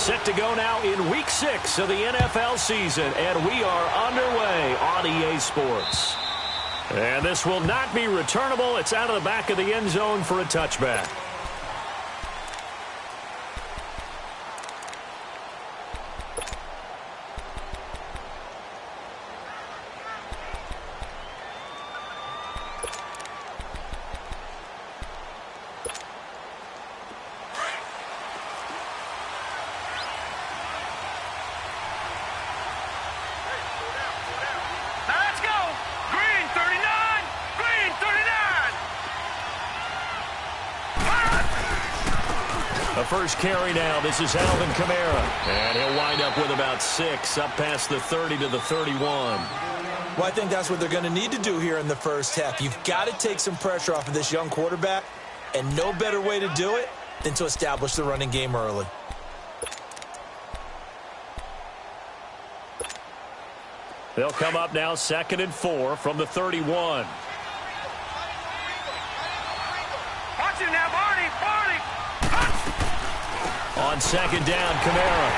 Set to go now in Week 6 of the NFL season, and we are underway on EA Sports. And this will not be returnable. It's out of the back of the end zone for a touchback. First carry now. This is Alvin Kamara. And he'll wind up with about 6 up past the 30 to the 31. Well, I think that's what they're going to need to do here in the first half. You've got to take some pressure off of this young quarterback, and no better way to do it than to establish the running game early. They'll come up now 2nd and 4 from the 31. Watch it now, Barney. On 2nd down, Kamara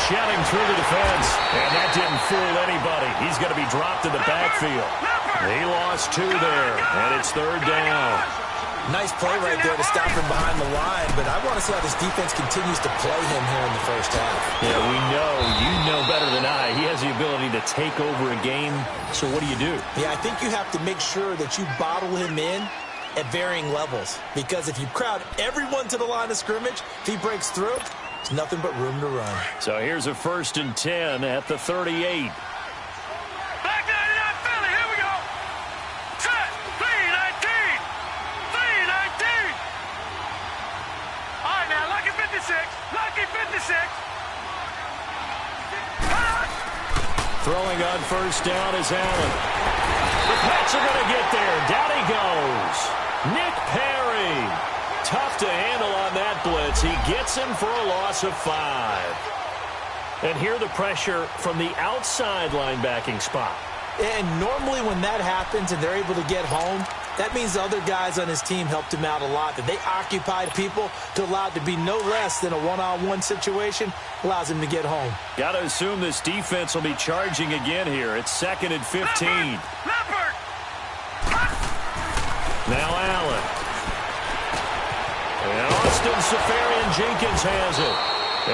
shedding through the defense, and that didn't fool anybody. He's going to be dropped in the backfield. He lost 2 there, and it's 3rd down. Nice play right there to stop him behind the line, but I want to see how this defense continues to play him here in the first half. Yeah, we know. You know better than I. He has the ability to take over a game, so what do you do? Yeah, I think you have to make sure that you bottle him in at varying levels, because if you crowd everyone to the line of scrimmage, if he breaks through, there's nothing but room to run. So here's a 1st and 10 at the 38. Back 99 Philly, here we go. Set, 3-19. All right, now, lucky 56. Throwing on 1st down is Allen. The Pats are going to get there. Down he goes. Nick Perry. Tough to handle on that blitz. He gets him for a loss of 5. And here the pressure from the outside linebacking spot. And normally when that happens and they're able to get home, that means the other guys on his team helped him out a lot. That they occupied people to allow it to be no less than a one-on-one situation allows him to get home. Got to assume this defense will be charging again here. It's 2nd and 15. Leopard. Now Allen. And Austin Seferian-Jenkins has it.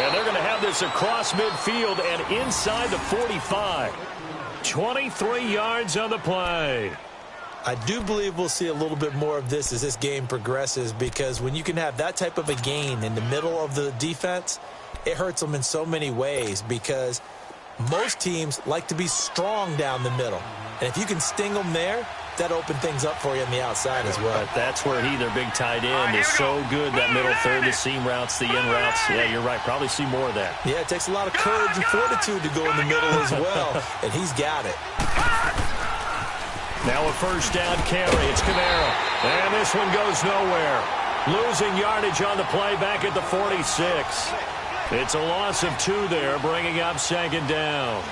And they're going to have this across midfield and inside the 45. 23 yards on the play. I do believe we'll see a little bit more of this as this game progresses, because when you can have that type of a gain in the middle of the defense, it hurts them in so many ways, because most teams like to be strong down the middle. And if you can sting them there, that opens things up for you on the outside as well. But that's where their big tight end, is so good. That middle third, the seam routes, the in routes. Yeah, you're right. Probably see more of that. Yeah, it takes a lot of courage and fortitude to go in the middle as well, and he's got it. Now a 1st down carry. It's Kamara. And this one goes nowhere. Losing yardage on the play back at the 46. It's a loss of 2 there, bringing up 2nd down.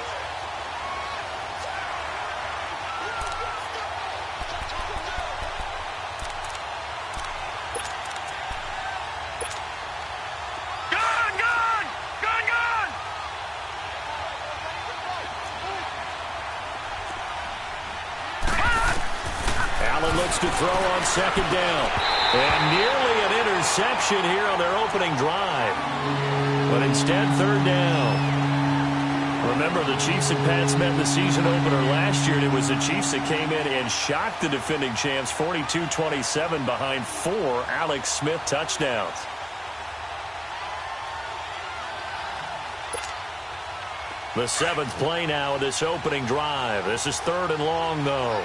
To throw on 2nd down. And nearly an interception here on their opening drive. But instead, 3rd down. Remember, the Chiefs and Pats met in the season opener last year, and it was the Chiefs that came in and shocked the defending champs 42-27 behind 4 Alex Smith touchdowns. The 7th play now of this opening drive. This is 3rd and long, though.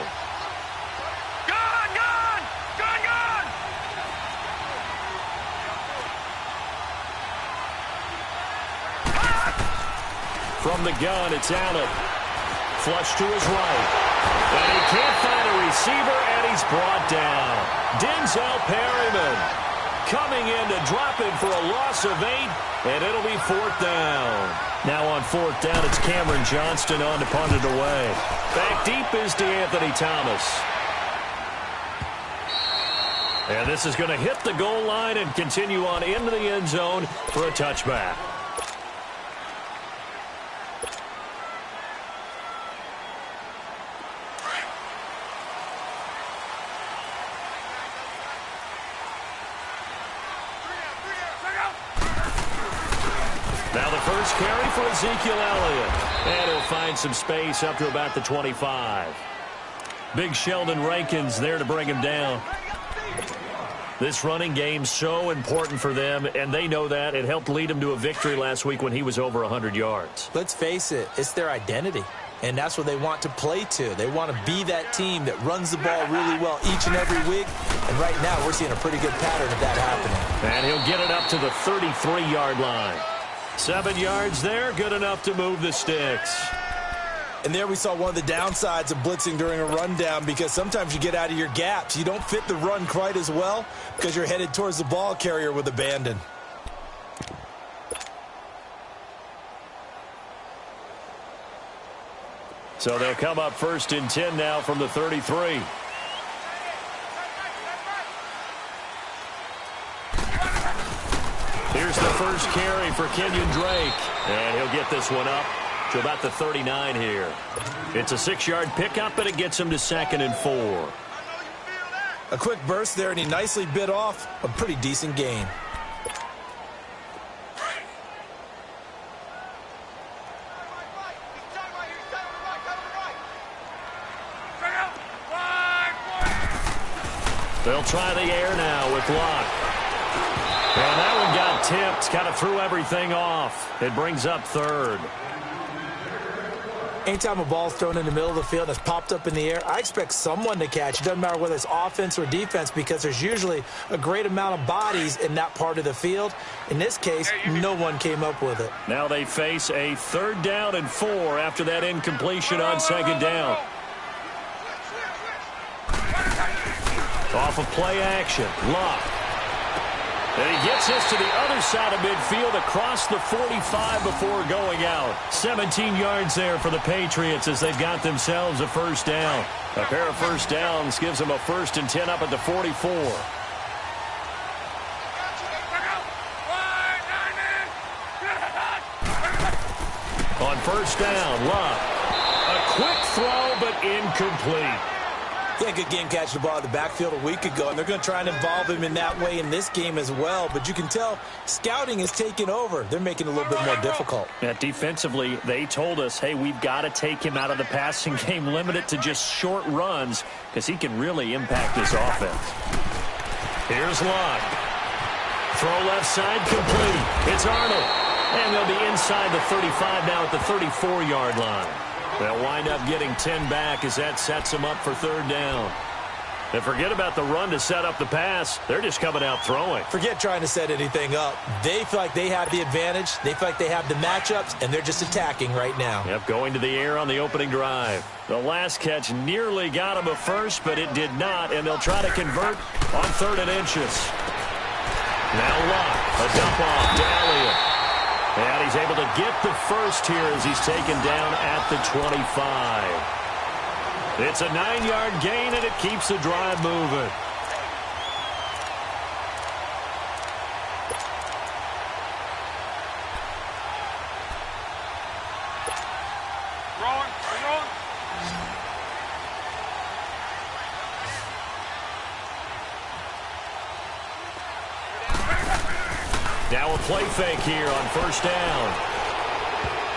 From the gun, it's Allen. Flush to his right. And he can't find a receiver, and he's brought down. Denzel Perryman coming in to drop him for a loss of 8, and it'll be 4th down. Now on 4th down, it's Cameron Johnston on to punt it away. Back deep is DeAnthony Thomas. And this is going to hit the goal line and continue on into the end zone for a touchback. first carry for Ezekiel Elliott. And he'll find some space up to about the 25. Big Sheldon Rankins there to bring him down. This running game so important for them, and they know that. It helped lead them to a victory last week when he was over 100 yards. Let's face it, it's their identity, and that's what they want to play to. They want to be that team that runs the ball really well each and every week, and right now we're seeing a pretty good pattern of that happening. And he'll get it up to the 33-yard line. 7 yards there, good enough to move the sticks. And there we saw one of the downsides of blitzing during a rundown, because sometimes you get out of your gaps. You don't fit the run quite as well because you're headed towards the ball carrier with abandon. So they'll come up 1st and 10 now from the 33. Here's the first carry for Kenyon Drake. And he'll get this one up to about the 39 here. It's a 6-yard pickup, and it gets him to 2nd and 4. A quick burst there, and he nicely bit off a pretty decent gain. They'll try the air now with Locke. And that one got tipped, kind of threw everything off. It brings up 3rd. Anytime a ball's thrown in the middle of the field and it's popped up in the air, I expect someone to catch. It doesn't matter whether it's offense or defense, because there's usually a great amount of bodies in that part of the field. In this case, no one came up with it. Now they face a 3rd down and 4 after that incompletion on 2nd down. Off of play action, Locke. And he gets this to the other side of midfield across the 45 before going out. 17 yards there for the Patriots as they've got themselves a 1st down. A pair of 1st downs gives them a 1st and 10 up at the 44. On 1st down, Locke. A quick throw, but incomplete. He had a good game catching the ball in the backfield a week ago, and they're going to try and involve him in that way in this game as well. But you can tell scouting is taking over. They're making it a little bit more difficult. Yeah, defensively, they told us, hey, we've got to take him out of the passing game, limit it to just short runs, because he can really impact this offense. Here's Locke. Throw left side complete. It's Arnold. And they'll be inside the 35 now at the 34-yard line. They'll wind up getting 10 back as that sets them up for 3rd down. And forget about the run to set up the pass. They're just coming out throwing. Forget trying to set anything up. They feel like they have the advantage. They feel like they have the matchups, and they're just attacking right now. Yep, going to the air on the opening drive. The last catch nearly got him a 1st, but it did not, and they'll try to convert on 3rd and inches. Now Locke, a dump off to Elliott. And he's able to get the 1st here as he's taken down at the 25. It's a 9-yard gain, and it keeps the drive moving. Now a play fake here on 1st down.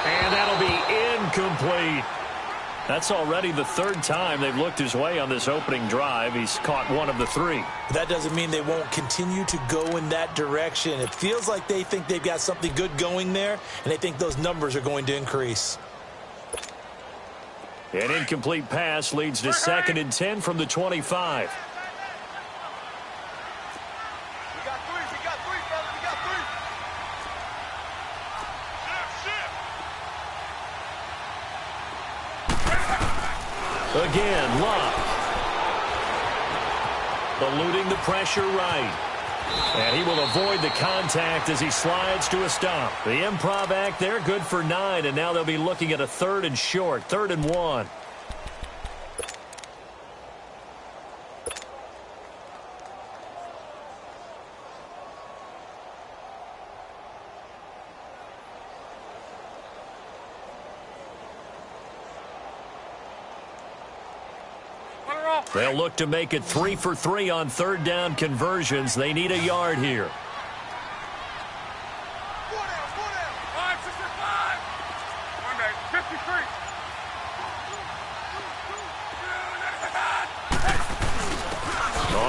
And that'll be incomplete. That's already the 3rd time they've looked his way on this opening drive. He's caught one of the 3. That doesn't mean they won't continue to go in that direction. It feels like they think they've got something good going there, and they think those numbers are going to increase. An incomplete pass leads to 2nd and 10 from the 25. Again, Locke. Eluding the pressure right. And he will avoid the contact as he slides to a stop. The improv act there, good for 9, and now they'll be looking at a 3rd and short, 3rd and 1. They'll look to make it 3 for 3 on 3rd down conversions. They need a yard here.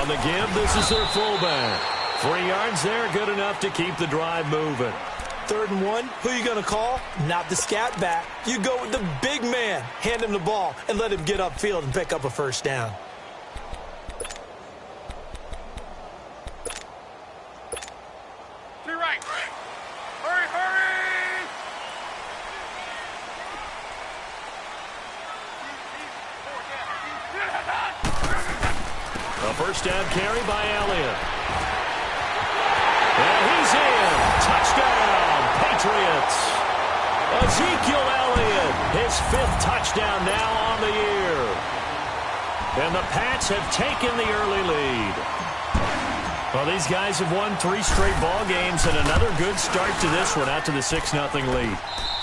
On the give, this is their fullback. 3 yards there, good enough to keep the drive moving. 3rd and 1, who are you going to call? Not the scat back. You go with the big man. Hand him the ball and let him get upfield and pick up a first down. To your right. Hurry, hurry! A first down carry by Elliott. And he's in. Touchdown, Patriots. Ezekiel Elliott, his 5th touchdown now on the year. And the Pats have taken the early lead. Well, these guys have won 3 straight ball games and another good start to this one out to the 6-0 lead.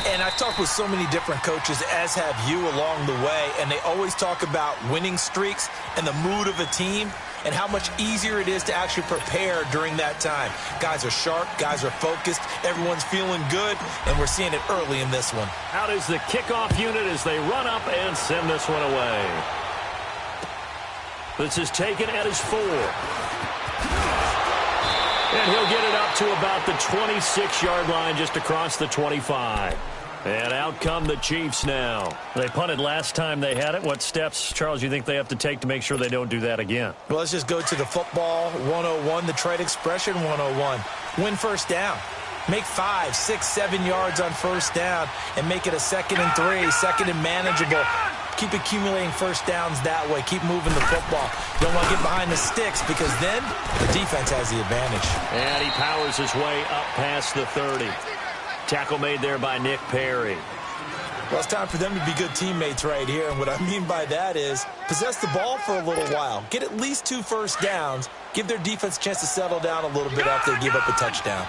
And I've talked with so many different coaches, as have you along the way, and they always talk about winning streaks and the mood of a team and how much easier it is to actually prepare during that time. Guys are sharp, guys are focused, everyone's feeling good, and we're seeing it early in this one. Out is the kickoff unit as they run up and send this one away. This is taken at his 4. And he'll get it up to about the 26-yard line, just across the 25. And out come the Chiefs now. They punted last time they had it. What steps, Charles, you think they have to take to make sure they don't do that again? Well, let's just go to the football 101, the trade expression 101. Win first down. Make 5, 6, 7 yards on first down and make it a 2nd and 3, 2nd and manageable. Keep accumulating first downs that way. Keep moving the football. You don't want to get behind the sticks because then the defense has the advantage. And he powers his way up past the 30. Tackle made there by Nick Perry. Well, it's time for them to be good teammates right here. And what I mean by that is possess the ball for a little while. Get at least 2 first downs. Give their defense a chance to settle down a little bit after they give up a touchdown.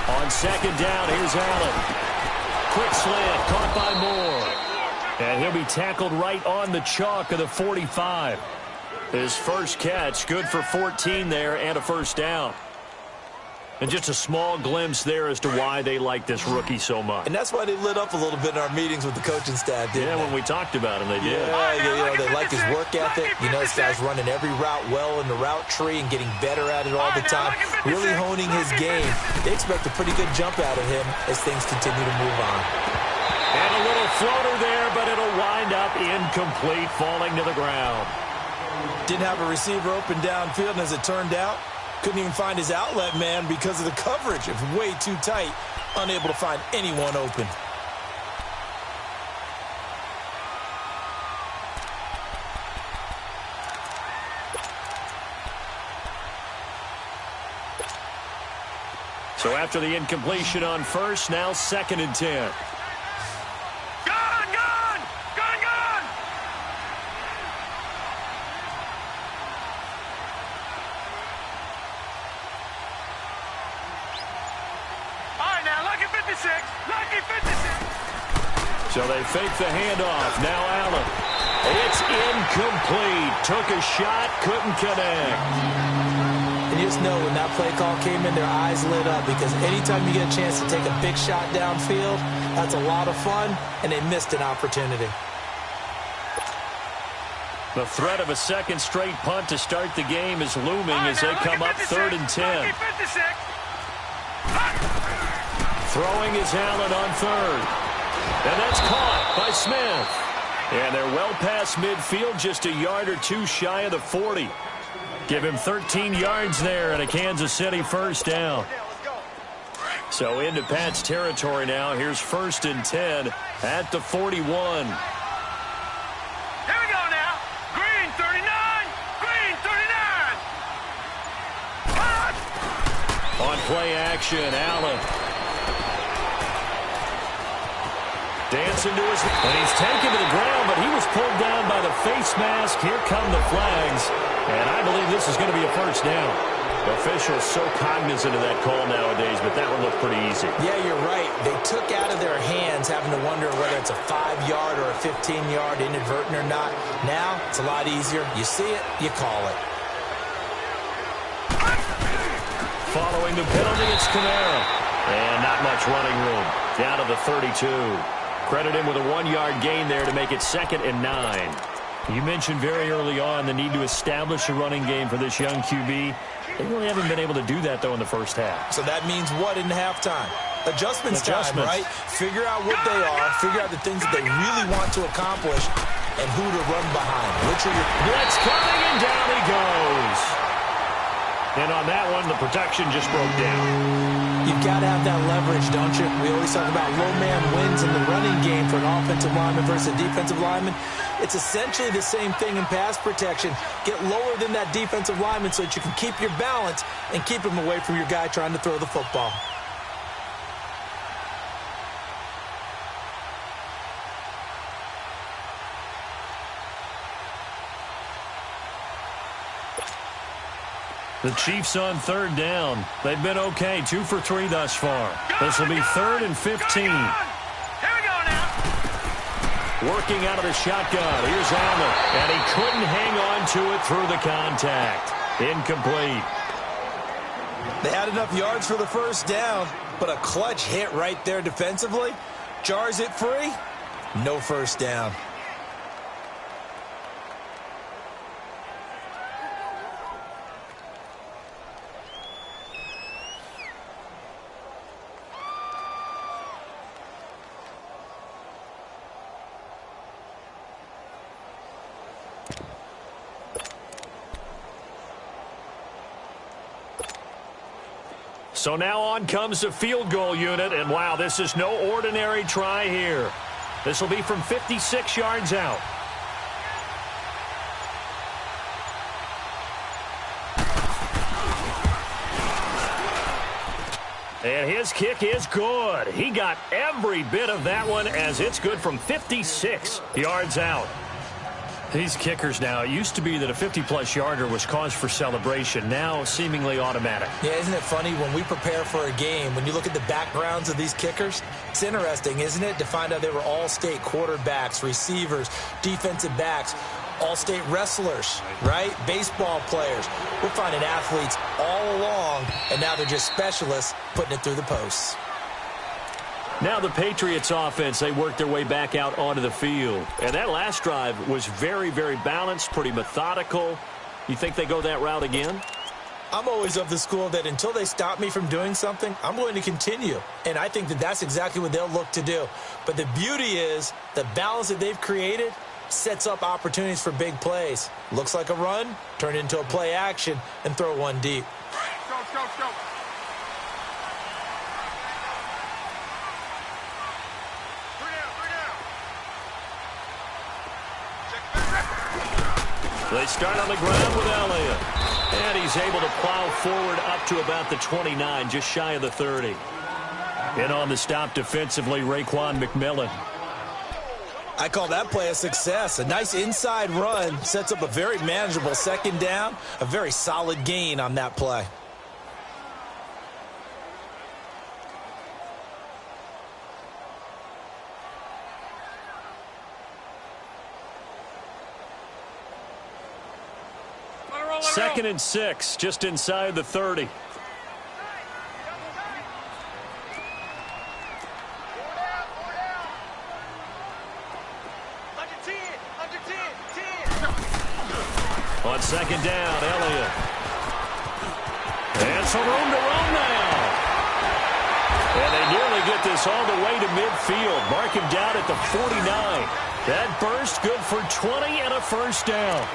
On 2nd down, here's Allen. Quick slant, caught by Moore. And he'll be tackled right on the chalk of the 45. His first catch, good for 14 there and a first down. And just a small glimpse there as to why they like this rookie so much. And that's why they lit up a little bit in our meetings with the coaching staff, didn't they? When we talked about him, they did. Yeah, they like his work ethic. You know, this guy's running every route well in the route tree and getting better at it all the time, really honing his game. They expect a pretty good jump out of him as things continue to move on. And a little floater there, but it'll wind up incomplete, falling to the ground. Didn't have a receiver open downfield, and as it turned out, couldn't even find his outlet man because of the coverage. It was way too tight, unable to find anyone open. So after the incompletion on first, now 2nd and 10. So they fake the handoff. Now Allen. It's incomplete. Took a shot, couldn't connect. And you just know when that play call came in, their eyes lit up because anytime you get a chance to take a big shot downfield, that's a lot of fun, and they missed an opportunity. The threat of a 2nd straight punt to start the game is looming as they come up 3rd and 10. Throwing is Allen on 3rd. And that's caught by Smith. And they're well past midfield, just a yard or 2 shy of the 40. Give him 13 yards there and a Kansas City first down. So into Pats territory now. Here's 1st and 10 at the 41. Here we go now. Green 39. Green 39. On play action, Allen. Dancing to his... And he's taken to the ground, but he was pulled down by the face mask. Here come the flags. And I believe this is going to be a first down. Officials so cognizant of that call nowadays, but that one looked pretty easy. Yeah, you're right. They took out of their hands having to wonder whether it's a 5-yard or a 15-yard inadvertent or not. Now, it's a lot easier. You see it, you call it. Following the penalty, it's Kamara. And not much running room. Down to the 32. Credit him with a 1-yard gain there to make it 2nd and 9. You mentioned very early on the need to establish a running game for this young QB. They really haven't been able to do that, though, in the first half. So that means what in halftime? Adjustments time, right? Figure out what they are, figure out the things that they really want to accomplish, and who to run behind. Which are your... Blitz coming, and down he goes. And on that one, the protection just broke down. You've got to have that leverage, don't you? We always talk about low man wins in the running game for an offensive lineman versus a defensive lineman. It's essentially the same thing in pass protection. Get lower than that defensive lineman so that you can keep your balance and keep him away from your guy trying to throw the football. The Chiefs on 3rd down. They've been okay, 2 for 3 thus far. This will be 3rd and 15. Here we go now. Working out of the shotgun. Here's Allen. And he couldn't hang on to it through the contact. Incomplete. They had enough yards for the first down, but a clutch hit right there defensively. Jars it free. No first down. So now on comes the field goal unit, and wow, this is no ordinary try here. This will be from 56 yards out. And his kick is good. He got every bit of that one as it's good from 56 yards out. These kickers now, it used to be that a 50-plus yarder was cause for celebration. Now seemingly automatic. Yeah, isn't it funny when we prepare for a game, when you look at the backgrounds of these kickers, it's interesting, isn't it, to find out they were all-state quarterbacks, receivers, defensive backs, all-state wrestlers, right? Baseball players. We're finding athletes all along, and now they're just specialists putting it through the posts. Now the Patriots offense, they work their way back out onto the field. And that last drive was very, very balanced, pretty methodical. You think they go that route again? I'm always of the school that until they stop me from doing something, I'm going to continue. And I think that that's exactly what they'll look to do. But the beauty is the balance that they've created sets up opportunities for big plays. Looks like a run, turn it into a play action, and throw one deep. Go. They start on the ground with Elliott. And he's able to plow forward up to about the 29, just shy of the 30. And on the stop defensively, Raekwon McMillan. I call that play a success. A nice inside run sets up a very manageable second down, a very solid gain on that play. Second and 6, just inside the 30. On second down, Elliott. And some room to run now. And they nearly get this all the way to midfield. Mark him down at the 49. That burst good for 20 and a first down.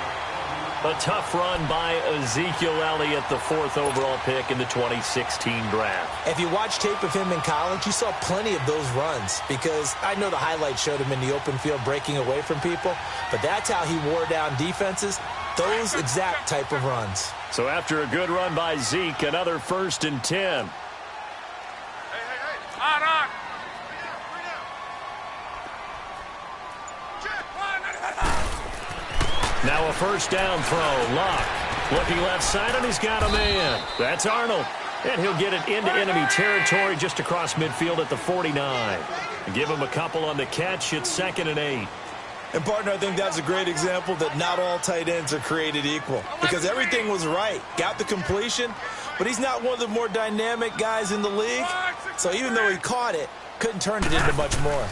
A tough run by Ezekiel Elliott, the 4th overall pick in the 2016 draft. If you watch tape of him in college, you saw plenty of those runs because I know the highlights showed him in the open field breaking away from people, but that's how he wore down defenses, those exact type of runs. So after a good run by Zeke, another 1st and 10. On. Now a first down throw. Luck looking left side, and he's got a man. That's Arnold. And he'll get it into enemy territory just across midfield at the 49. Give him a couple on the catch. It's 2nd and 8. And, partner, I think that's a great example that not all tight ends are created equal because everything was right. Got the completion, but he's not one of the more dynamic guys in the league. So even though he caught it, couldn't turn it into much more.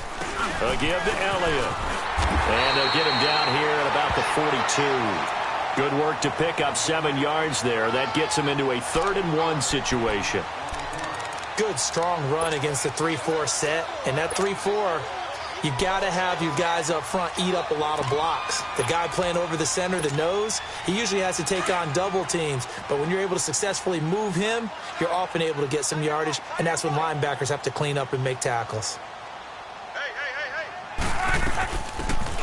A give to Elliott. And they'll get him down here at about the 42. Good work to pick up 7 yards there. That gets him into a 3rd-and-1 situation. Good, strong run against the 3-4 set. And that 3-4, you've got to have your guys up front eat up a lot of blocks. The guy playing over the center, the nose, he usually has to take on double teams. But when you're able to successfully move him, you're often able to get some yardage. And that's when linebackers have to clean up and make tackles.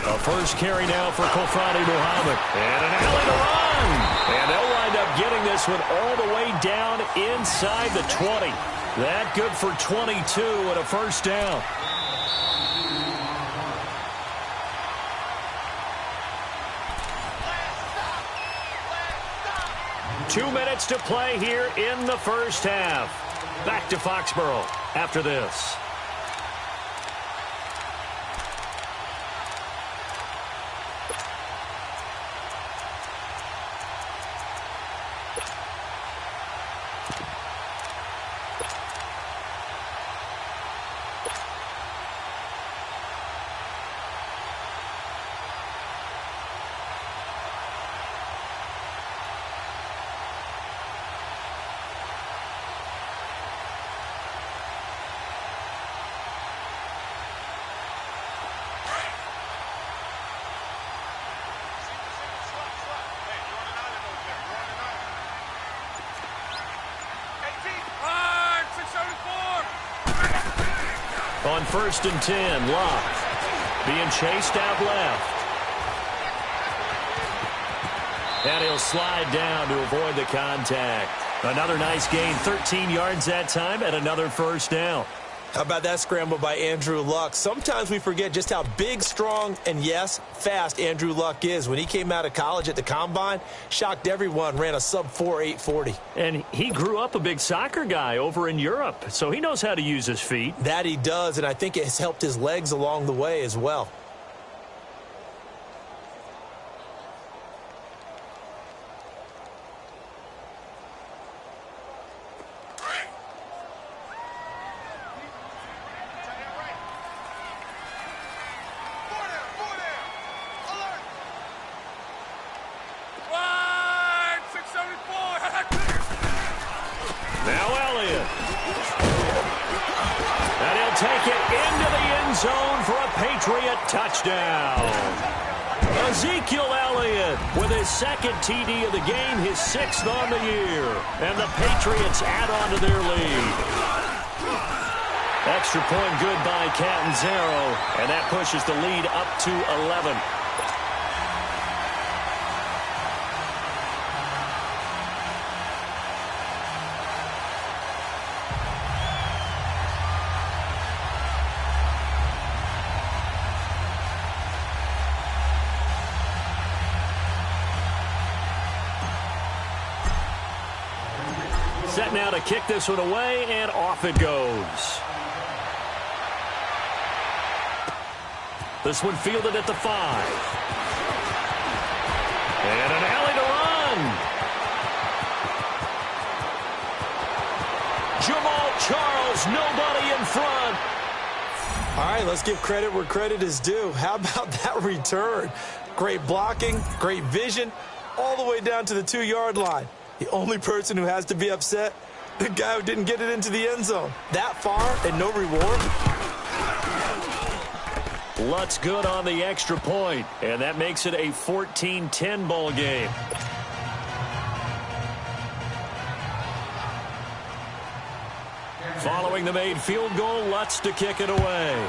A first carry now for Kofani Muhammad. And an alley to run. And they'll wind up getting this one all the way down inside the 20. That good for 22 and a first down. Two minutes to play here in the first half. Back to Foxborough after this. On 1st and 10, Locke being chased out left. And he'll slide down to avoid the contact. Another nice gain, 13 yards that time, and another first down. How about that scramble by Andrew Luck? Sometimes we forget just how big, strong, and, yes, fast Andrew Luck is. When he came out of college at the Combine, shocked everyone, ran a sub-4 840. And he grew up a big soccer guy over in Europe, so he knows how to use his feet. That he does, and I think it has helped his legs along the way as well. Touchdown. Ezekiel Elliott with his 2nd TD of the game, his 6th on the year. And the Patriots add on to their lead. Extra point good by Catanzaro, and that pushes the lead up to 11. Set now to kick this one away, and off it goes. This one fielded at the 5. And an alley to run. Jamal Charles, nobody in front. All right, let's give credit where credit is due. How about that return? Great blocking, great vision, all the way down to the 2-yard line. The only person who has to be upset, the guy who didn't get it into the end zone. That far and no reward. Lutz good on the extra point, and that makes it a 14-10 ball game. Following the made field goal, Lutz to kick it away.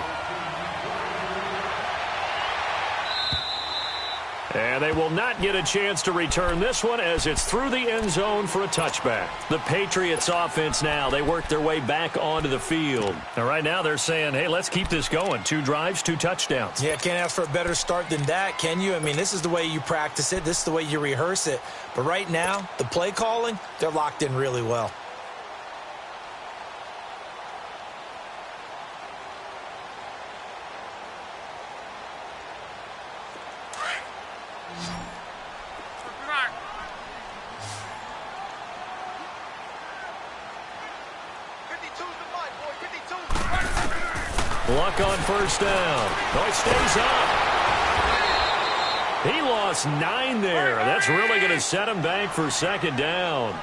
And they will not get a chance to return this one as it's through the end zone for a touchback. The Patriots offense now, they work their way back onto the field. And right now they're saying, hey, let's keep this going. 2 drives, 2 touchdowns. Yeah, can't ask for a better start than that, can you? I mean, this is the way you practice it. This is the way you rehearse it. But right now, the play calling, they're locked in really well. Luck on first down. Oh, it stays up. He lost 9 there. That's really going to set him back for second down.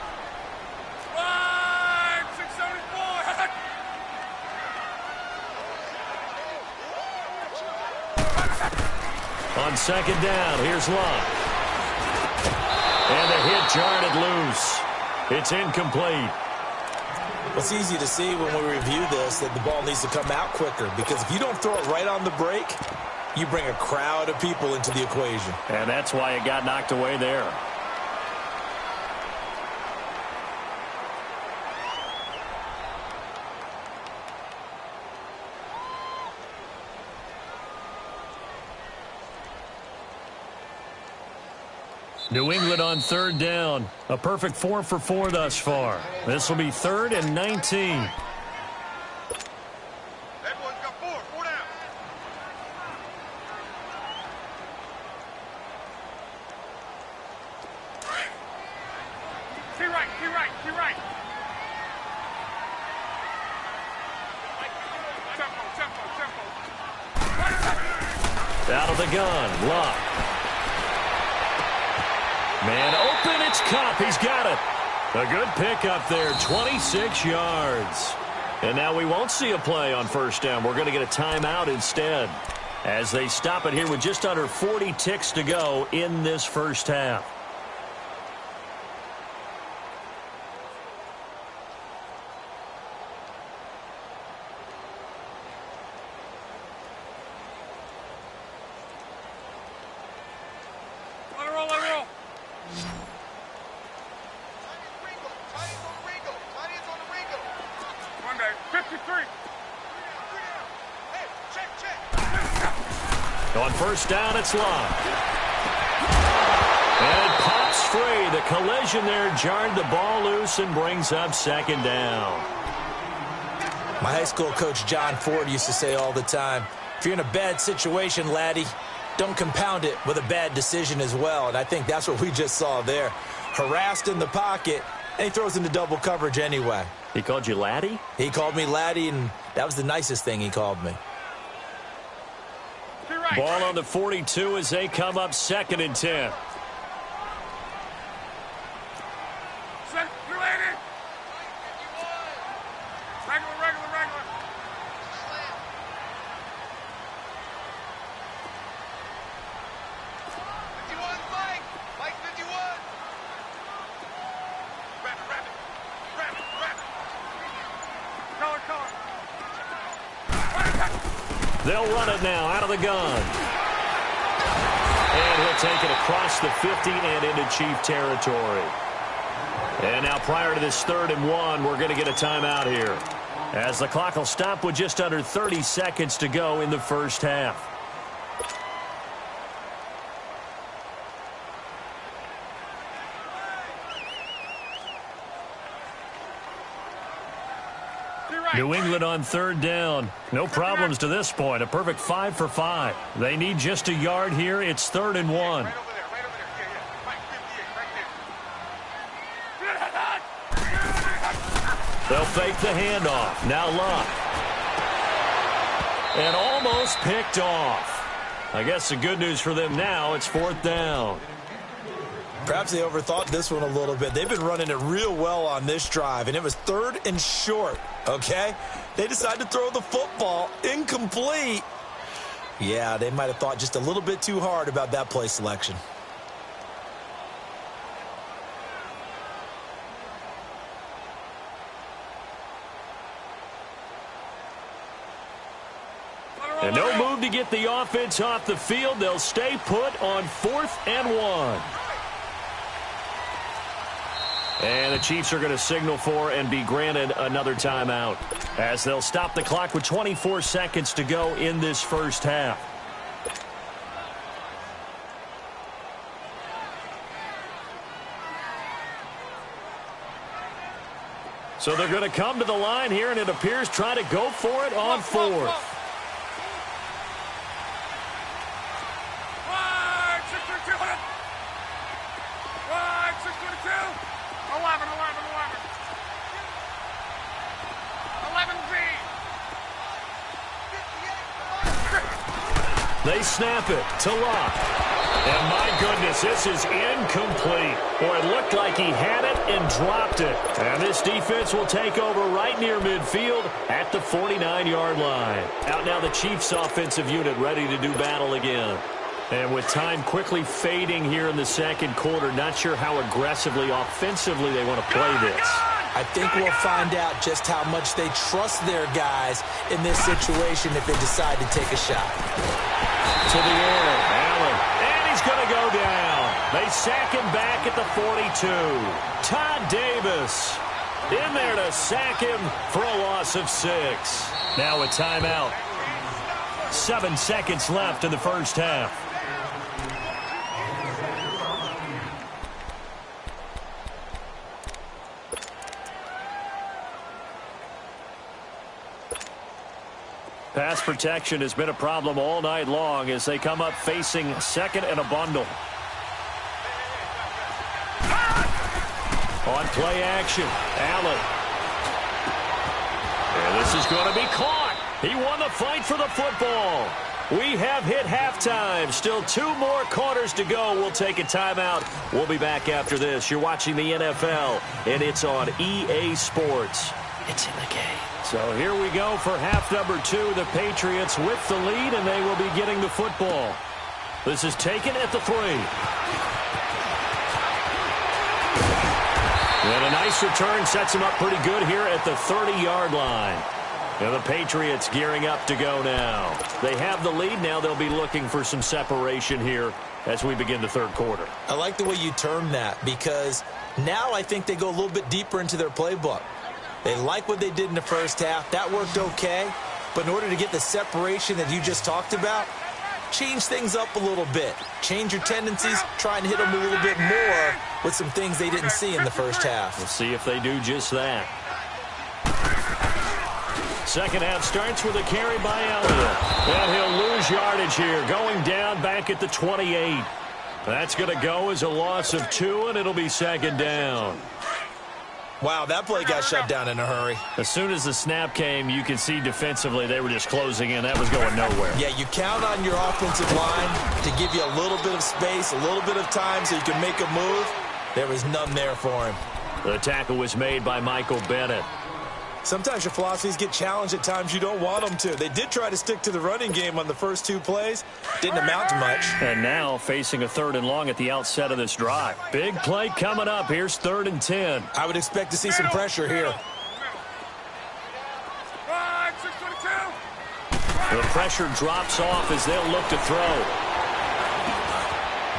On second down, here's Luck. And the hit jarred it loose. It's incomplete. Well, it's easy to see when we review this that the ball needs to come out quicker, because if you don't throw it right on the break, you bring a crowd of people into the equation. And that's why it got knocked away there. New England on third down. A perfect 4 for 4 thus far. This will be 3rd and 19. Everyone's got 4 down. See right. Tempo. Out of the gun, Luck. Man open, it's Kupp. He's got it. A good pickup there, 26 yards. And now we won't see a play on first down. We're going to get a timeout instead, as they stop it here with just under 40 ticks to go in this first half. On first down, it's Luck. And it pops free. The collision there jarred the ball loose and brings up second down. My high school coach, John Ford, used to say all the time, if you're in a bad situation, laddie, don't compound it with a bad decision as well. And I think that's what we just saw there. Harassed in the pocket, and he throws into double coverage anyway. He called you laddie? He called me laddie, and that was the nicest thing he called me. Ball on the 42 as they come up 2nd and 10. They'll run it now out of the gun. And he'll take it across the 50 and into Chief territory. And now prior to this 3rd and 1, we're going to get a timeout here, as the clock will stop with just under 30 seconds to go in the first half. New England on 3rd down. No problems to this point. A perfect 5 for 5. They need just a yard here. It's 3rd and 1. They'll fake the handoff. Now Luck. And almost picked off. I guess the good news for them now, it's 4th down. Perhaps they overthought this one a little bit. They've been running it real well on this drive, and it was 3rd and short, okay? They decided to throw the football incomplete. Yeah, they might have thought just a little bit too hard about that play selection. And no move to get the offense off the field. They'll stay put on 4th and 1. And the Chiefs are going to signal for and be granted another timeout, as they'll stop the clock with 24 seconds to go in this first half. So they're going to come to the line here, and it appears try to go for it on 4th. They snap it to Luck. And my goodness, this is incomplete. Boy, it looked like he had it and dropped it. And this defense will take over right near midfield at the 49-yard line. Out now the Chiefs offensive unit ready to do battle again. And with time quickly fading here in the second quarter, not sure how aggressively, offensively they want to play this. I think we'll find out just how much they trust their guys in this situation if they decide to take a shot. To the air, Allen. And he's going to go down. They sack him back at the 42. Todd Davis in there to sack him for a loss of 6. Now a timeout. 7 seconds left in the first half. Pass protection has been a problem all night long as they come up facing second and a bundle. On play action, Allen. And this is going to be caught. He won the fight for the football. We have hit halftime. Still 2 more quarters to go. We'll take a timeout. We'll be back after this. You're watching the NFL, and it's on EA Sports. It's in the game. So here we go for half number 2. The Patriots with the lead, and they will be getting the football. This is taken at the 3. And a nice return sets him up pretty good here at the 30-yard line. And the Patriots gearing up to go now. They have the lead. Now they'll be looking for some separation here as we begin the third quarter. I like the way you termed that because now I think they go a little bit deeper into their playbook. They like what they did in the first half. That worked okay. But in order to get the separation that you just talked about, change things up a little bit. Change your tendencies. Try and hit them a little bit more with some things they didn't see in the first half. We'll see if they do just that. Second half starts with a carry by Elliott. And he'll lose yardage here. Going down back at the 28. That's going to go as a loss of 2, and it'll be second down. Wow, that play got shut down in a hurry. As soon as the snap came, you can see defensively they were just closing in. That was going nowhere. Yeah, you count on your offensive line to give you a little bit of space, a little bit of time so you can make a move. There was none there for him. The tackle was made by Michael Bennett. Sometimes your philosophies get challenged at times you don't want them to. They did try to stick to the running game on the first 2 plays. Didn't amount to much. And now facing a 3rd and long at the outset of this drive. Big play coming up. Here's 3rd and 10. I would expect to see some pressure here. The pressure drops off as they'll look to throw.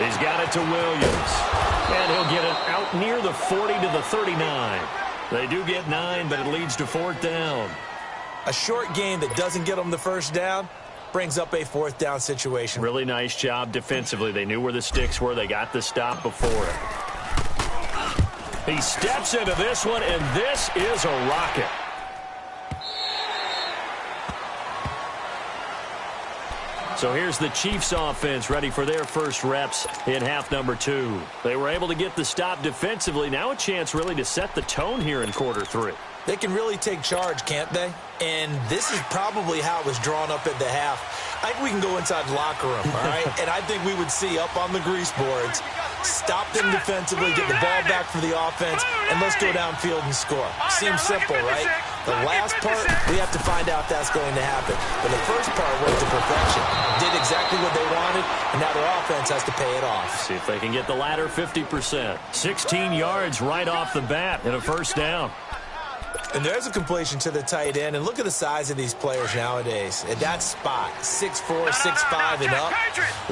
He's got it to Williams. And he'll get it out near the 40 to the 39. They do get 9, but it leads to 4th down. A short game that doesn't get them the first down brings up a 4th down situation. Really nice job defensively. They knew where the sticks were. They got the stop before it. He steps into this one, and this is a rocket. So here's the Chiefs offense ready for their first reps in half number 2. They were able to get the stop defensively. Now a chance really to set the tone here in quarter 3. They can really take charge, can't they? And this is probably how it was drawn up at the half. I think we can go inside the locker room, all right? And I think we would see up on the grease boards, stop them defensively, get the ball back for the offense, and let's go downfield and score. Seems simple, right? The last part, we have to find out if that's going to happen. But the first part went to perfection. Did exactly what they wanted, and now their offense has to pay it off. See if they can get the latter 50%. 16 yards right off the bat and a first down. And there's a completion to the tight end. And look at the size of these players nowadays. At that spot, 6'4", 6'5", and up.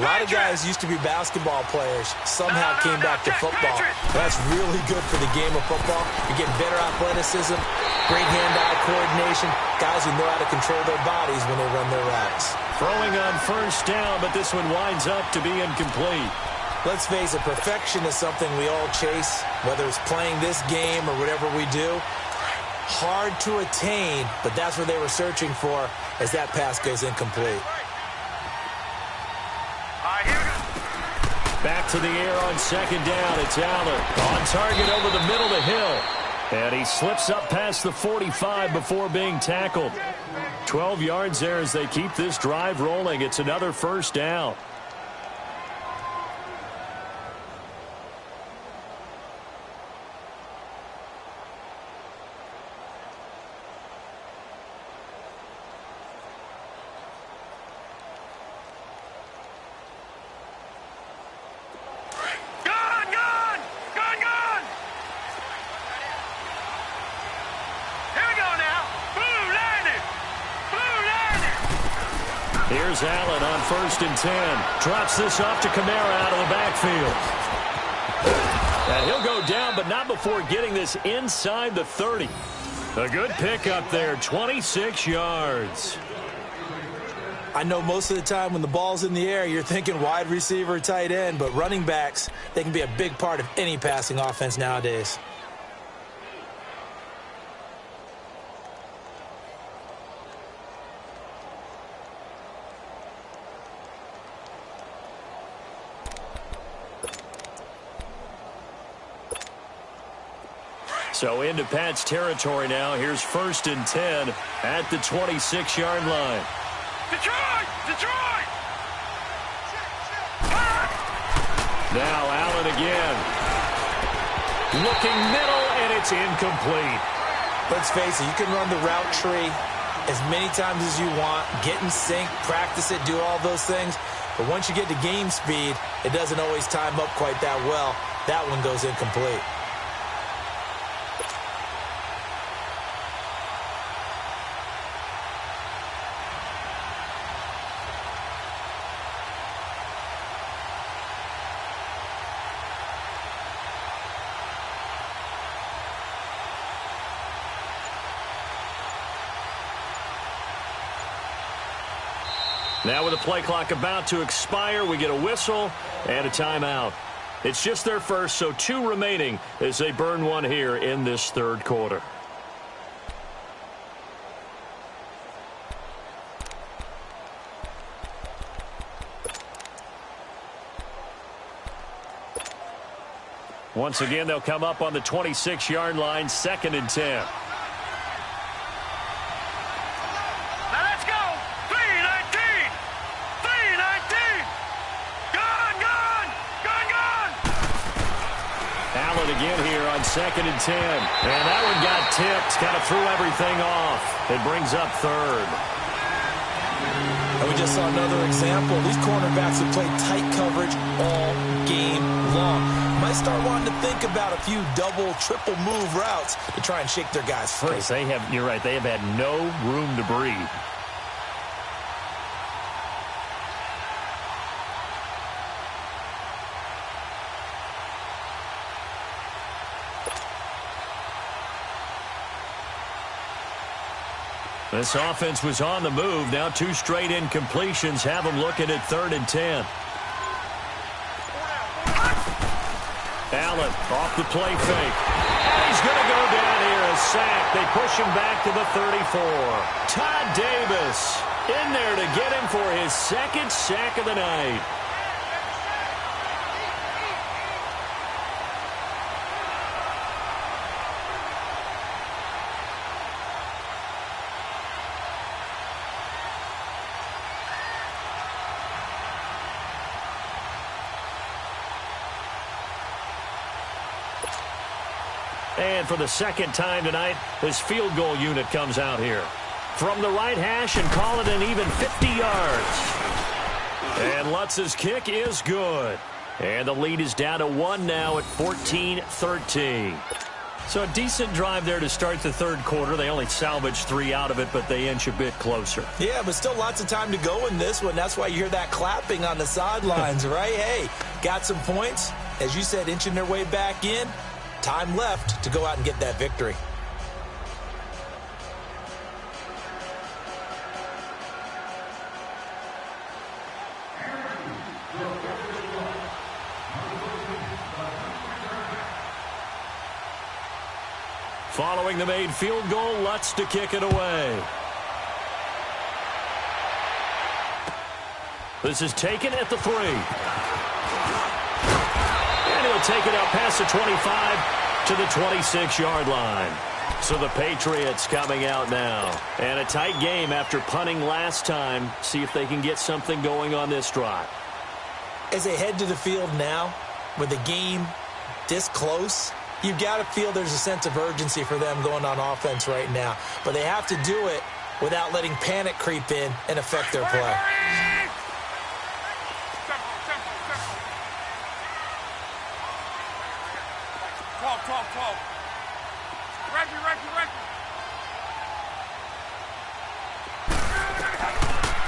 A lot of guys used to be basketball players. Somehow came back to football. That's really good for the game of football. You're getting better athleticism, great hand-eye coordination. Guys who know how to control their bodies when they run their routes. Throwing on first down, but this one winds up to be incomplete. Let's face it, perfection is something we all chase, whether it's playing this game or whatever we do. Hard to attain, but that's what they were searching for as that pass goes incomplete. Back to the air on second down. It's Allen on target over the middle to Hill. And he slips up past the 45 before being tackled. 12 yards there as they keep this drive rolling. It's another first down. Here's Allen on 1st and 10. Drops this off to Kamara out of the backfield. And he'll go down, but not before getting this inside the 30. A good pickup there, 26 yards. I know most of the time when the ball's in the air, you're thinking wide receiver, tight end, but running backs, they can be a big part of any passing offense nowadays. So into Pat's territory now. Here's 1st and 10 at the 26-yard line. Detroit! Detroit! Now Allen again. Looking middle, and it's incomplete. Let's face it, you can run the route tree as many times as you want, get in sync, practice it, do all those things. But once you get to game speed, it doesn't always time up quite that well. That one goes incomplete. Now with the play clock about to expire, we get a whistle and a timeout. It's just their first, so 2 remaining as they burn one here in this 3rd quarter. Once again, they'll come up on the 26-yard line, 2nd and 10. Again here on 2nd and 10. And that one got tipped, kind of threw everything off. It brings up 3rd. And we just saw another example. These cornerbacks have played tight coverage all game long. Might start wanting to think about a few double, triple move routes to try and shake their guys free. You're right, they have had no room to breathe. This offense was on the move. Now 2 straight incompletions have them looking at 3rd and 10. Allen off the play fake. And he's going to go down here, a sack. They push him back to the 34. Todd Davis in there to get him for his 2nd sack of the night. And for the 2nd time tonight, this field goal unit comes out here. From the right hash and call it an even 50 yards. And Lutz's kick is good. And the lead is down to 1 now at 14-13. So a decent drive there to start the 3rd quarter. They only salvaged 3 out of it, but they inch a bit closer. Yeah, but still lots of time to go in this one. That's why you hear that clapping on the sidelines, right? Hey, got some points. As you said, inching their way back in. Time left to go out and get that victory. Following the made field goal, Lutz to kick it away. This is taken at the 3. And he'll take it out past the 25 to the 26-yard line. So the Patriots coming out now. And a tight game after punting last time. See if they can get something going on this drive. As they head to the field now, with the game this close, you've got to feel there's a sense of urgency for them going on offense right now. But they have to do it without letting panic creep in and affect their play.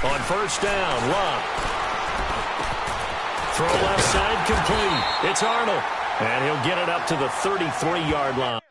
On first down, Love. Throw left side complete. It's Arnold. And he'll get it up to the 33-yard line.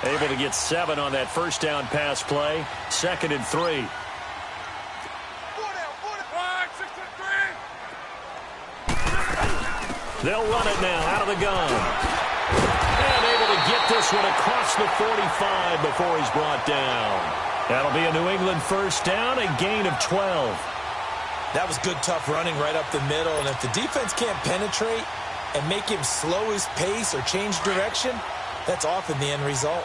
Able to get 7 on that first down pass play. 2nd and 3. They'll run it now out of the gun. And able to get this one across the 45 before he's brought down. That'll be a New England first down, a gain of 12. That was good, tough running right up the middle. And if the defense can't penetrate and make him slow his pace or change direction, that's often the end result.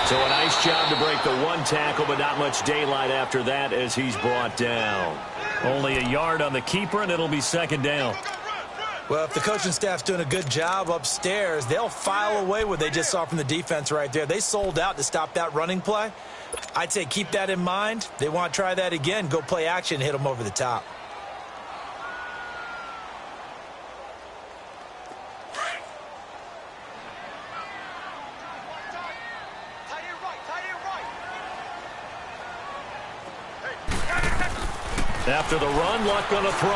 So a nice job to break the one tackle, but not much daylight after that as he's brought down. Only a yard on the keeper, and it'll be 2nd down. Well, if the coaching staff's doing a good job upstairs, they'll file away what they just saw from the defense right there. They sold out to stop that running play. I'd say keep that in mind. They want to try that again. Go play action, hit them over the top. After the run, Luck on a throw.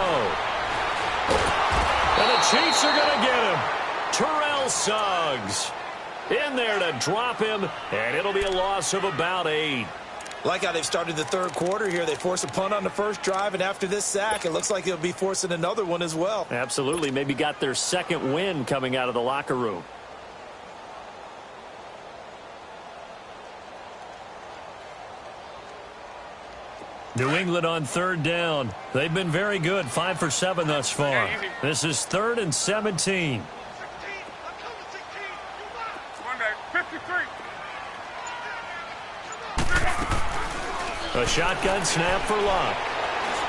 And the Chiefs are going to get him. Terrell Suggs in there to drop him, and it'll be a loss of about 8. Like how they've started the third quarter here. They force a punt on the first drive, and after this sack, it looks like they'll be forcing another one as well. Absolutely. Maybe got their 2nd win coming out of the locker room. New England on 3rd down. They've been very good, 5 for 7 thus far. This is 3rd and 17. A shotgun snap for Luck.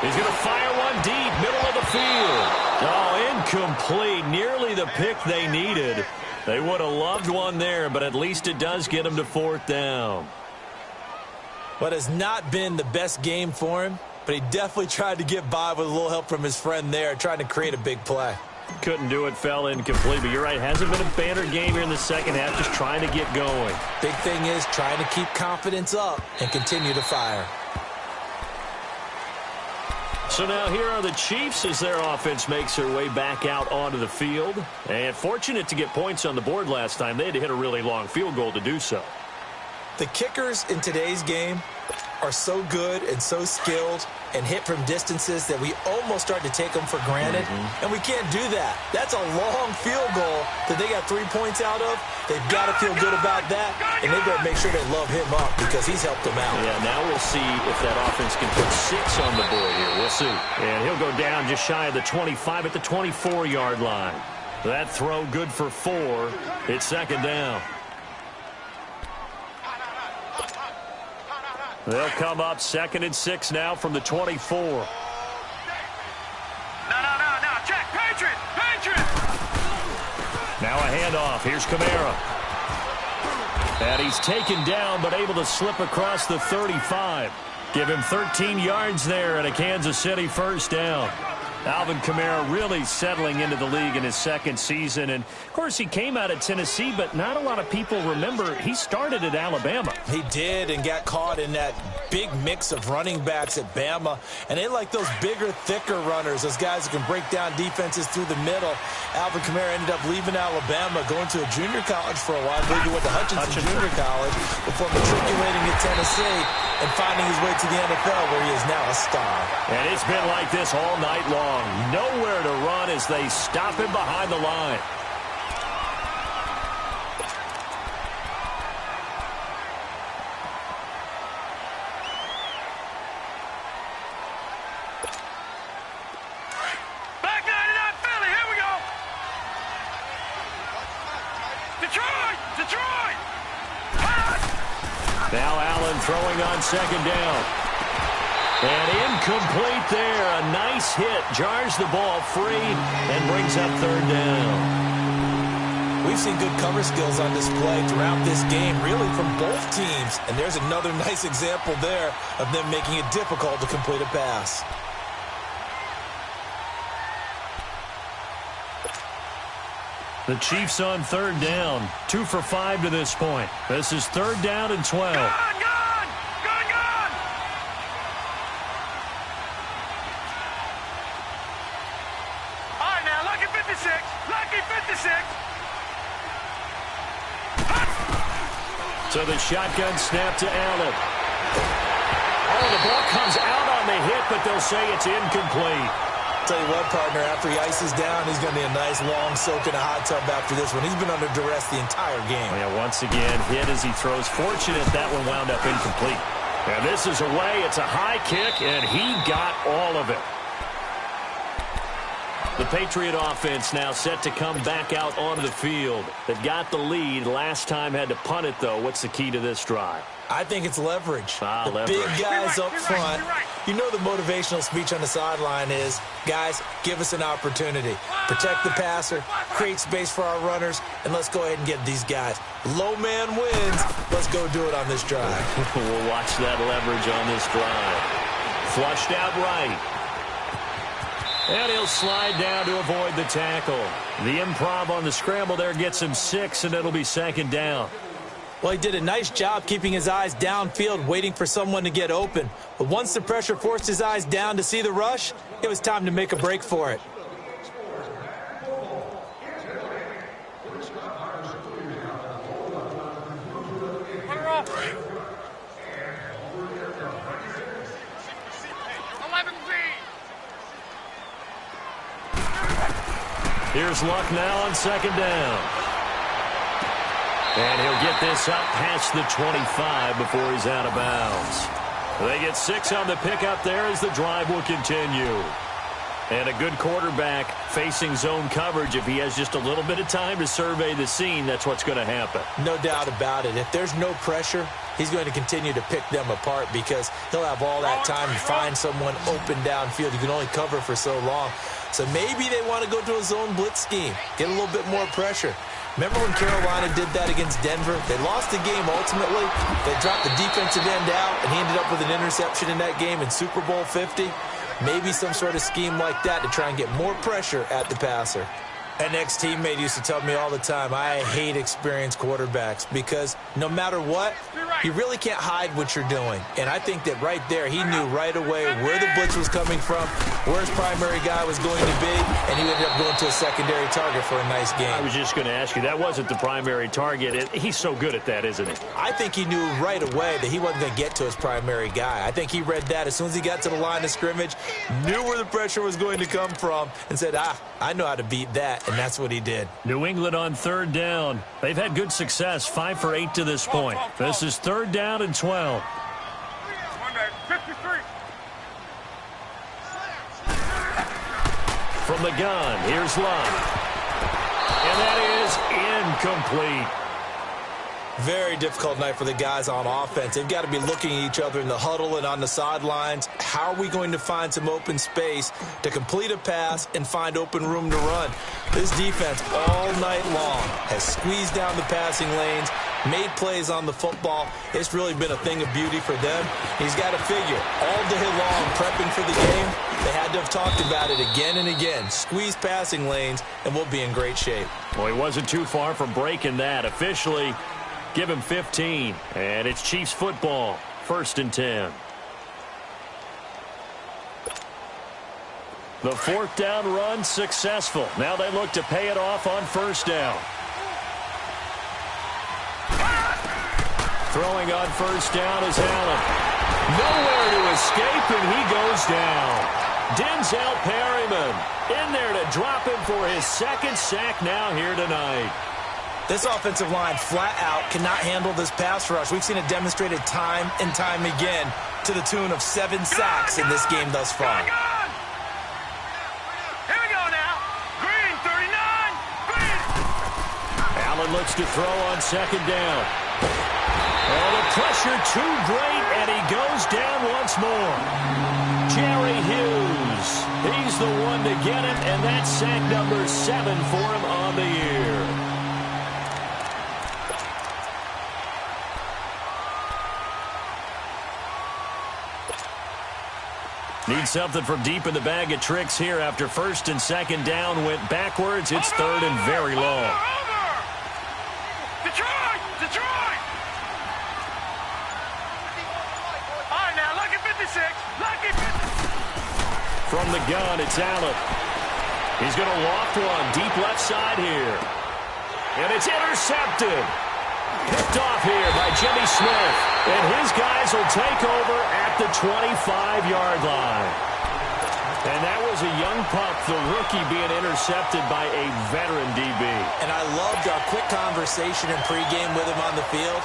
He's going to fire one deep, middle of the field. Oh, incomplete. Nearly the pick they needed. They would have loved one there, but at least it does get them to 4th down. What has not been the best game for him but he definitely tried to get by with a little help from his friend there, trying to create a big play. Couldn't do it, fell incomplete. But you're right, hasn't been a banner game here in the second half, just trying to get going. Big thing is trying to keep confidence up and continue to fire. So now here are the Chiefs as their offense makes their way back out onto the field. And fortunate to get points on the board last time. They had to hit a really long field goal to do so. The kickers in today's game are so good and so skilled and hit from distances that we almost start to take them for granted. And we can't do that. That's a long field goal that they got 3 points out of. They've got to feel good about that, and they better make sure they love him up because he's helped them out. Yeah, now we'll see if that offense can put 6 on the board here. We'll see. And he'll go down just shy of the 25 at the 24-yard line. That throw good for 4. It's second down. They'll come up 2nd and 6 now from the 24. No. Check. Patriot. Now a handoff. Here's Kamara. And he's taken down but able to slip across the 35. Give him 13 yards there and a Kansas City first down. Alvin Kamara really settling into the league in his second season. And, of course, he came out of Tennessee, but not a lot of people remember he started at Alabama. He did and got caught in that big mix of running backs at Bama. And they like those bigger, thicker runners, those guys who can break down defenses through the middle. Alvin Kamara ended up leaving Alabama, going to a junior college for a while. I believe he went to Hutchinson Junior College before matriculating at Tennessee and finding his way to the NFL, where he is now a star. And it's been like this all night long. Nowhere to run as they stop him behind the line. Back 99 Philly. Here we go. Detroit. Now Allen throwing on second down. And incomplete there. A nice hit. Jars the ball free and brings up third down. We've seen good cover skills on display throughout this game, really from both teams. And there's another nice example there of them making it difficult to complete a pass. The Chiefs on third down. 2 for 5 to this point. This is third down and 12. Gone. All right, now, lucky 56. So the shotgun snap to Allen. Oh, the ball comes out on the hit, but they'll say it's incomplete. Tell you what, partner, after he ices down, he's going to be a nice long soak in a hot tub after this one. He's been under duress the entire game. Yeah, once again, hit as he throws. Fortunate that one wound up incomplete. And this is away. It's a high kick, and he got all of it. The Patriot offense now set to come back out onto the field. They've got the lead. Last time had to punt it, though. What's the key to this drive? I think it's leverage. The Leverage. big guys up front. You're right. You know the motivational speech on the sideline is, guys, give us an opportunity. Protect the passer, create space for our runners, and let's go ahead and get these guys. Low man wins. Let's go do it on this drive. We'll watch that leverage on this drive. Flushed out right. And he'll slide down to avoid the tackle. The improv on the scramble there gets him 6, and it'll be second down. Well, he did a nice job keeping his eyes downfield, waiting for someone to get open. But once the pressure forced his eyes down to see the rush, it was time to make a break for it. Here's Luck now on second down. And he'll get this up past the 25 before he's out of bounds. They get 6 on the pickup there as the drive will continue. And a good quarterback facing zone coverage. If he has just a little bit of time to survey the scene, that's what's going to happen. No doubt about it. If there's no pressure, he's going to continue to pick them apart because he'll have all that time to find someone open downfield. You can only cover for so long. So maybe they want to go to a zone blitz scheme, get a little bit more pressure. Remember when Carolina did that against Denver? They lost the game ultimately. They dropped the defensive end out, and he ended up with an interception in that game in Super Bowl 50. Maybe some sort of scheme like that to try and get more pressure at the passer. An ex-teammate used to tell me all the time, I hate experienced quarterbacks because no matter what, you really can't hide what you're doing. And I think that right there, he knew right away where the blitz was coming from, where his primary guy was going to be, and he ended up going to a secondary target for a nice game. I was just going to ask you, that wasn't the primary target. He's so good at that, isn't he? I think he knew right away that he wasn't going to get to his primary guy. I think he read that as soon as he got to the line of scrimmage, knew where the pressure was going to come from, and said, I know how to beat that. And that's what he did. New England on third down. They've had good success, 5 for 8 to this point. This is third down and 12. From the gun, here's Love. And that is incomplete. Very difficult night for the guys on offense. They've got to be looking at each other in the huddle and on the sidelines. How are we going to find some open space to complete a pass and find open room to run? This defense all night long has squeezed down the passing lanes, made plays on the football. It's really been a thing of beauty for them. He's got to figure all day long prepping for the game. They had to have talked about it again and again. Squeeze passing lanes, and we'll be in great shape. Well, he wasn't too far from breaking that. Officially, give him 15. And it's Chiefs football, 1st and 10. The 4th down run successful. Now they look to pay it off on 1st down. Throwing on 1st down is Allen. Nowhere to escape, and he goes down. Denzel Perryman in there to drop him for his 2nd sack now here tonight. This offensive line flat out cannot handle this pass rush. We've seen it demonstrated time and time again to the tune of 7 sacks in this game thus far. Here we go now. Green, 39. Green. Allen looks to throw on 2nd down. Oh, the pressure too great, and he goes down once more. Jerry Hughes, he's the one to get him, and that's sack number 7 for him on the year. Need something from deep in the bag of tricks here after 1st and 2nd down went backwards. It's 3rd and very long. Detroit! Detroit! All right, now, lucky 56. Lucky 56. From the gun, it's Allen. He's going to loft one deep left side here. And it's intercepted. Picked off here by Jimmy Smith. And his guys will take over at the 25-yard line. And that was a young pup, the rookie, being intercepted by a veteran DB. And I loved our quick conversation in pregame with him on the field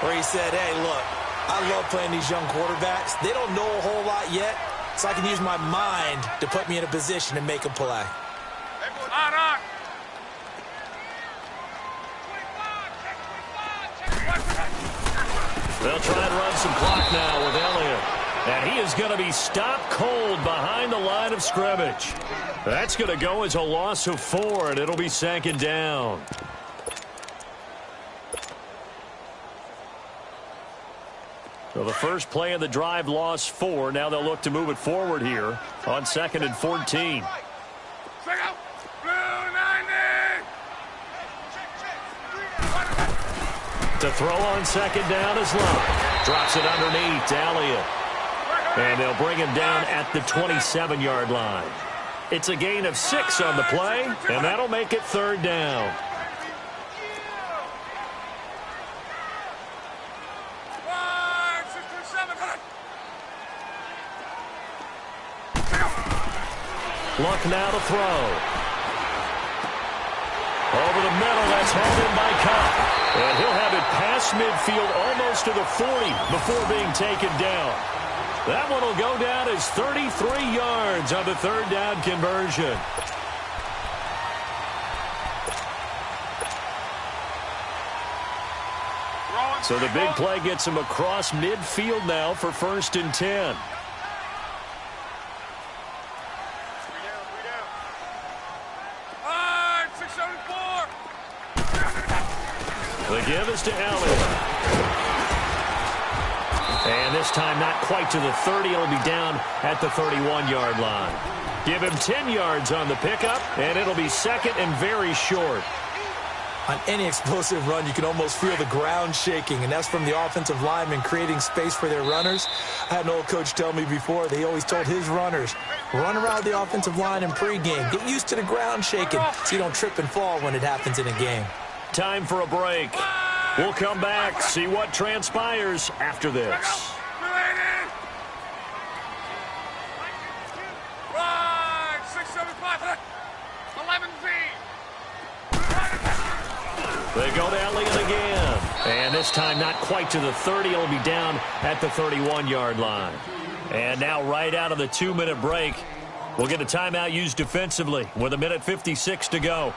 where he said, hey, look, I love playing these young quarterbacks. They don't know a whole lot yet, so I can use my mind to put me in a position to make a play. On. They'll try and run some clock now with Elliott. And he is going to be stopped cold behind the line of scrimmage. That's going to go as a loss of 4, and it'll be 2nd down. So the first play of the drive lost 4. Now they'll look to move it forward here on 2nd and 14. To throw on 2nd down is Love. Drops it underneath to Elliott. And they'll bring him down at the 27-yard line. It's a gain of 6 on the play, and that'll make it 3rd down. Luck now to throw. Over the middle, that's held in by Cup. And he'll have it past midfield almost to the 40 before being taken down. That one will go down as 33 yards on the 3rd down conversion. So the big play gets him across midfield now for 1st and 10. Davis to Elliott. And this time not quite to the 30. It'll be down at the 31-yard line. Give him 10 yards on the pickup, and it'll be second and very short. On any explosive run, you can almost feel the ground shaking, and that's from the offensive linemen creating space for their runners. I had an old coach tell me before, they always told his runners, run around the offensive line in pregame. Get used to the ground shaking so you don't trip and fall when it happens in a game. Time for a break. We'll come back, see what transpires after this. They go to Elliott again. And this time not quite to the 30. It'll be down at the 31-yard line. And now right out of the 2-minute break, we'll get a timeout used defensively with 1:56 to go.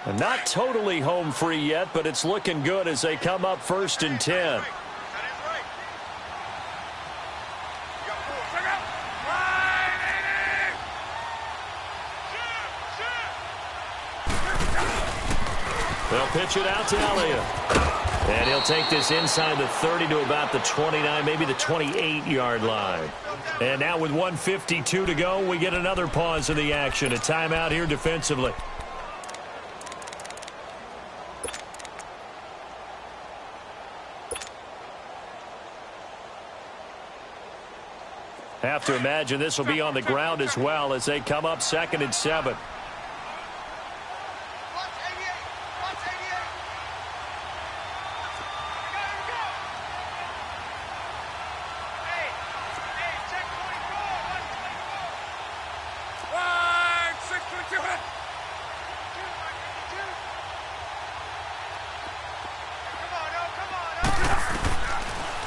And not totally home free yet, but it's looking good as they come up 1st and 10. They'll pitch it out to Elliott. And he'll take this inside the 30 to about the 29, maybe the 28-yard line. And now with 1:52 to go, we get another pause in the action. A timeout here defensively. Have to imagine this will be on the ground as well as they come up 2nd and 7.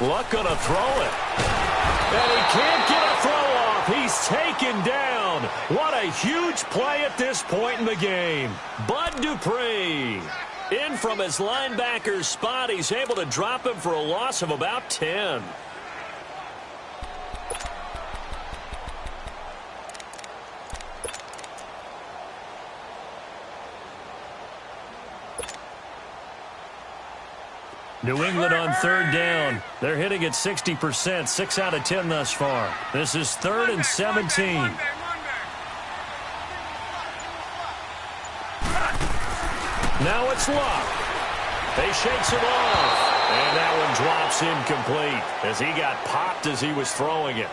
Luck gonna throw it. And he can't get a throw off. He's taken down. What a huge play at this point in the game. Bud Dupree in from his linebacker's spot. He's able to drop him for a loss of about 10. New England on 3rd down. They're hitting at 60%, 6 out of 10 thus far. This is 3rd and 17. Now it's Luck. He shakes it off. And that one drops incomplete as he got popped as he was throwing it.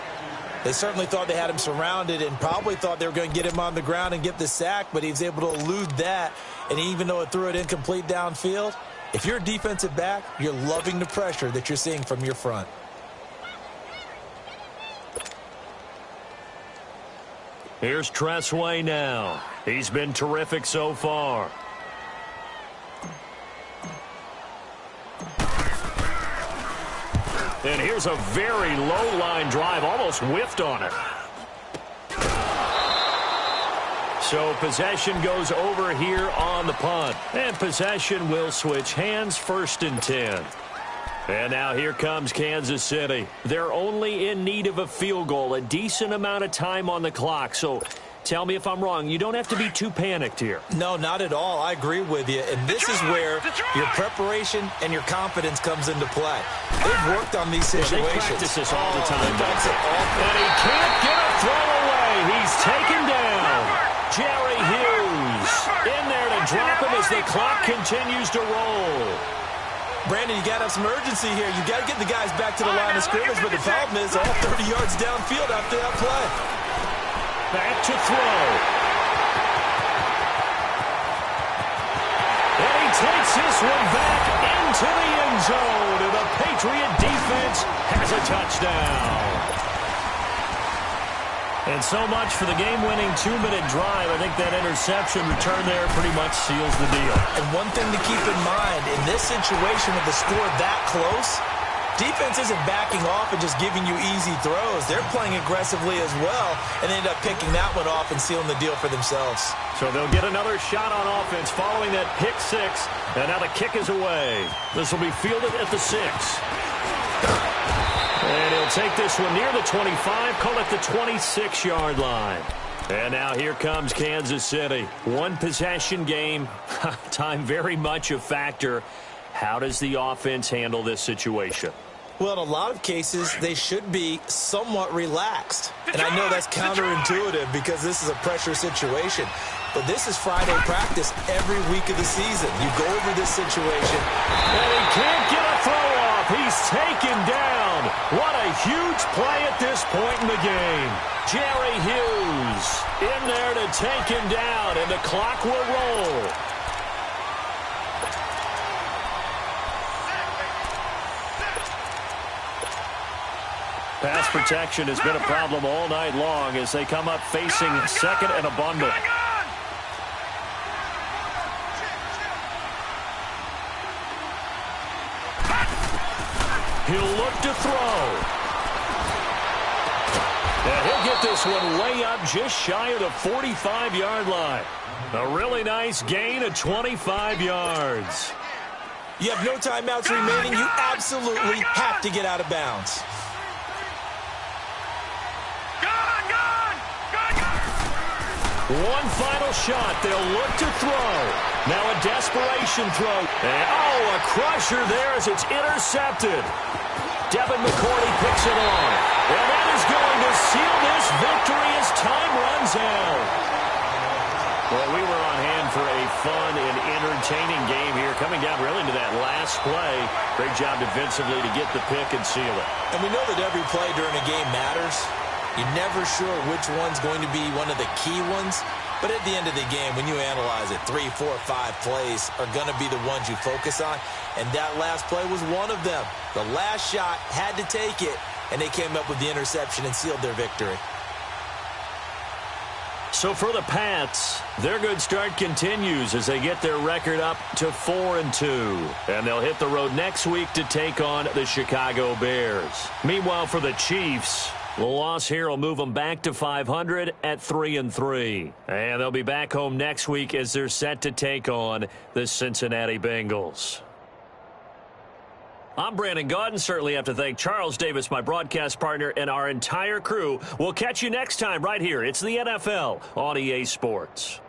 They certainly thought they had him surrounded and probably thought they were going to get him on the ground and get the sack, but he was able to elude that. And even though it threw it incomplete downfield, if you're a defensive back, you're loving the pressure that you're seeing from your front. Here's Tressway now. He's been terrific so far. And here's a very low line drive, almost whiffed on it. So possession goes over here on the punt. And possession will switch hands, 1st and 10. And now here comes Kansas City. They're only in need of a field goal, a decent amount of time on the clock. So tell me if I'm wrong. You don't have to be too panicked here. No, not at all. I agree with you. And this is where your preparation and your confidence comes into play. They've worked on these situations. They practice this all the time. And he can't get a throw away. He's taken down. Jerry Hughes in there to drop him as the clock continues to roll. Brandon, you got to have some urgency here. You got to get the guys back to the line of scrimmage, but the problem is all 30 yards downfield after that play. Back to throw. And he takes this one back into the end zone, and the Patriot defense has a touchdown. And so much for the game-winning 2-minute drive. I think that interception return there pretty much seals the deal. And one thing to keep in mind, in this situation with the score that close, defense isn't backing off and just giving you easy throws. They're playing aggressively as well and end up picking that one off and sealing the deal for themselves. So they'll get another shot on offense following that pick 6. And now the kick is away. This will be fielded at the 6. And he'll take this one near the 25, call it the 26-yard line. And now here comes Kansas City. One possession game. Time very much a factor. How does the offense handle this situation? Well, in a lot of cases, they should be somewhat relaxed. And I know that's counterintuitive because this is a pressure situation. But this is Friday practice every week of the season. You go over this situation. And he can't get a throw off. He's taken down. What a huge play at this point in the game. Jerry Hughes in there to take him down, and the clock will roll. Pass protection has been a problem all night long as they come up facing second and a bundle. He'll look to throw. And he'll get this one way up just shy of the 45-yard line. A really nice gain of 25 yards. You have no timeouts remaining. You absolutely have to get out of bounds. One final shot. They'll look to throw. Now a desperation throw. And, a crusher there as it's intercepted. Devin McCourty picks it off. And that is going to seal this victory as time runs out. Well, we were on hand for a fun and entertaining game here. Coming down really to that last play. Great job defensively to get the pick and seal it. And we know that every play during a game matters. You're never sure which one's going to be one of the key ones. But at the end of the game, when you analyze it, 3, 4, 5 plays are going to be the ones you focus on. And that last play was one of them. The last shot had to take it, and they came up with the interception and sealed their victory. So for the Pats, their good start continues as they get their record up to 4-2. And they'll hit the road next week to take on the Chicago Bears. Meanwhile, for the Chiefs, the loss here will move them back to 500 at 3-3. And they'll be back home next week as they're set to take on the Cincinnati Bengals. I'm Brandon Gaudin. Certainly have to thank Charles Davis, my broadcast partner, and our entire crew. We'll catch you next time right here. It's the NFL on EA Sports.